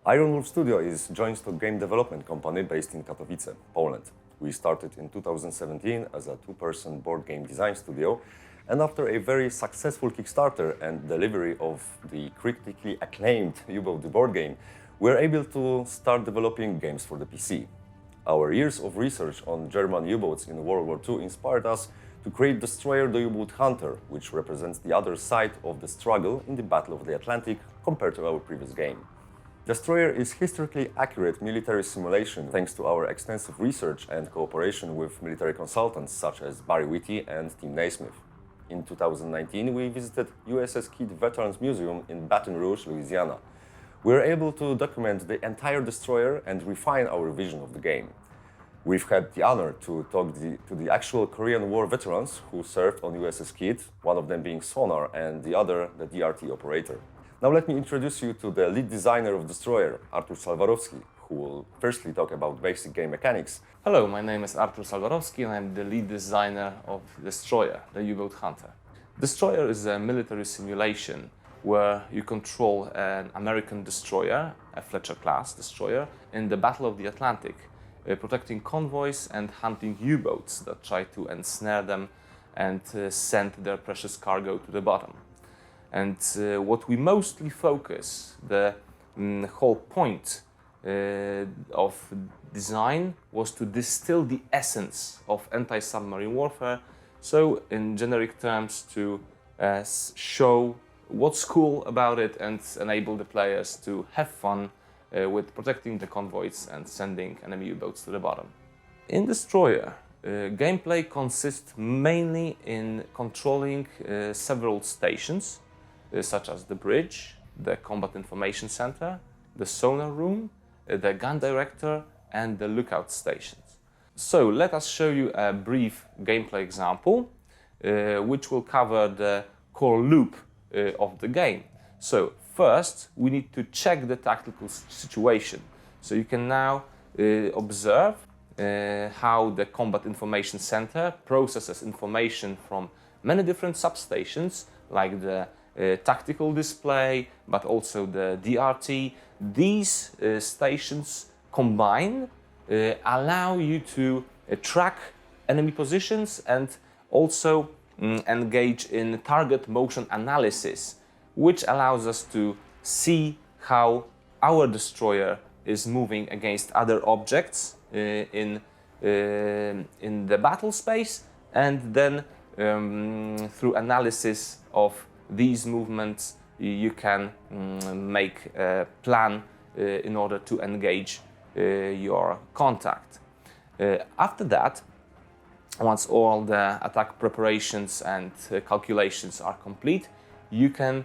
Iron Wolf Studio is a joint stock game development company based in Katowice, Poland. We started in 2017 as a two-person board game design studio, and after a very successful Kickstarter and delivery of the critically acclaimed U-Boat the board game, we were able to start developing games for the PC. Our years of research on German U-boats in World War II inspired us to create Destroyer the U-Boat Hunter, which represents the other side of the struggle in the Battle of the Atlantic compared to our previous game. Destroyer is historically accurate military simulation thanks to our extensive research and cooperation with military consultants such as Barry Whitty and Tim Naismith. In 2019, we visited USS Kidd Veterans Museum in Baton Rouge, Louisiana. We were able to document the entire destroyer and refine our vision of the game. We've had the honor to talk to the actual Korean War veterans who served on USS Kidd, one of them being sonar and the other the DRT operator. Now let me introduce you to the lead designer of Destroyer, Artur Salwarowski, who will firstly talk about basic game mechanics. Hello, my name is Artur Salwarowski and I'm the lead designer of Destroyer, the U-Boat Hunter. Destroyer is a military simulation where you control an American destroyer, a Fletcher-class destroyer, in the Battle of the Atlantic, protecting convoys and hunting U-boats that try to ensnare them and send their precious cargo to the bottom. And what we mostly focus, the whole point of design was to distill the essence of anti-submarine warfare, so in generic terms to show what's cool about it and enable the players to have fun with protecting the convoys and sending enemy U-boats to the bottom. In Destroyer, gameplay consists mainly in controlling several stations, such as the bridge, the combat information center, the sonar room, the gun director, and the lookout stations. So let us show you a brief gameplay example, which will cover the core loop of the game. So first we need to check the tactical situation. So you can now observe how the combat information center processes information from many different substations, like the tactical display, but also the DRT. These stations combined allow you to track enemy positions and also engage in target motion analysis, which allows us to see how our destroyer is moving against other objects in the battle space, and then through analysis of these movements you can make a plan in order to engage your contact. After that, once all the attack preparations and calculations are complete, you can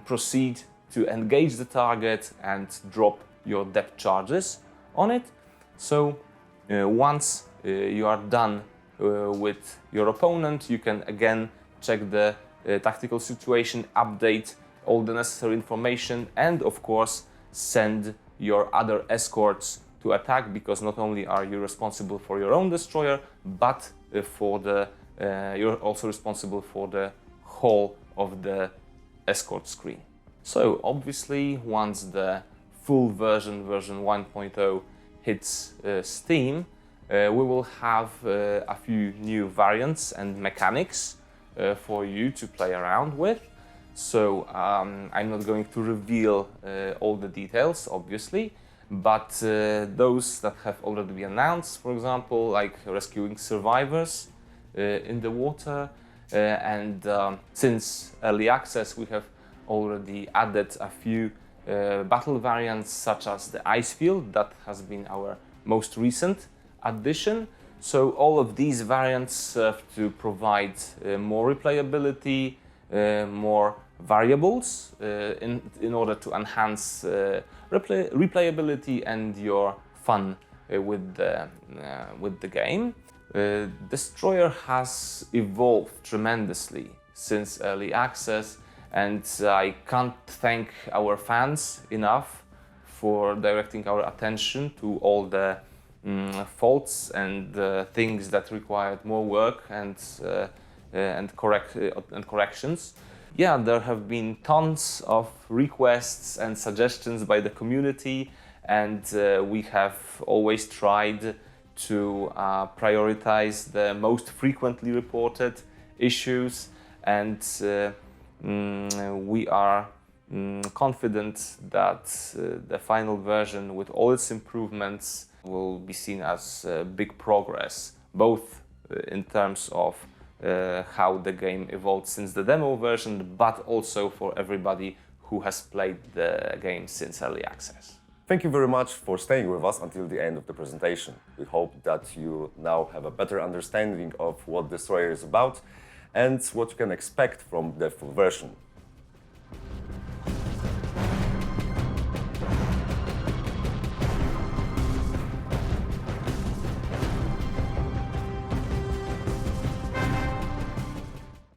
proceed to engage the target and drop your depth charges on it. So once you are done with your opponent, you can again check the tactical situation, update all the necessary information, and of course send your other escorts to attack, because not only are you responsible for your own destroyer, but you're also responsible for the whole of the escort screen. So obviously once the full version 1.0 hits Steam, we will have a few new variants and mechanics for you to play around with. So I'm not going to reveal all the details, obviously, but those that have already been announced, for example, like rescuing survivors in the water, and since early access we have already added a few battle variants, such as the ice field, that has been our most recent addition. So all of these variants serve to provide more replayability, more variables in order to enhance replayability and your fun with the game. Destroyer has evolved tremendously since early access, and I can't thank our fans enough for directing our attention to all the faults and things that required more work and corrections. Yeah, there have been tons of requests and suggestions by the community, and we have always tried to prioritize the most frequently reported issues, and we are confident that the final version with all its improvements will be seen as big progress, both in terms of how the game evolved since the demo version, but also for everybody who has played the game since early access. Thank you very much for staying with us until the end of the presentation. We hope that you now have a better understanding of what Destroyer is about and what you can expect from the full version.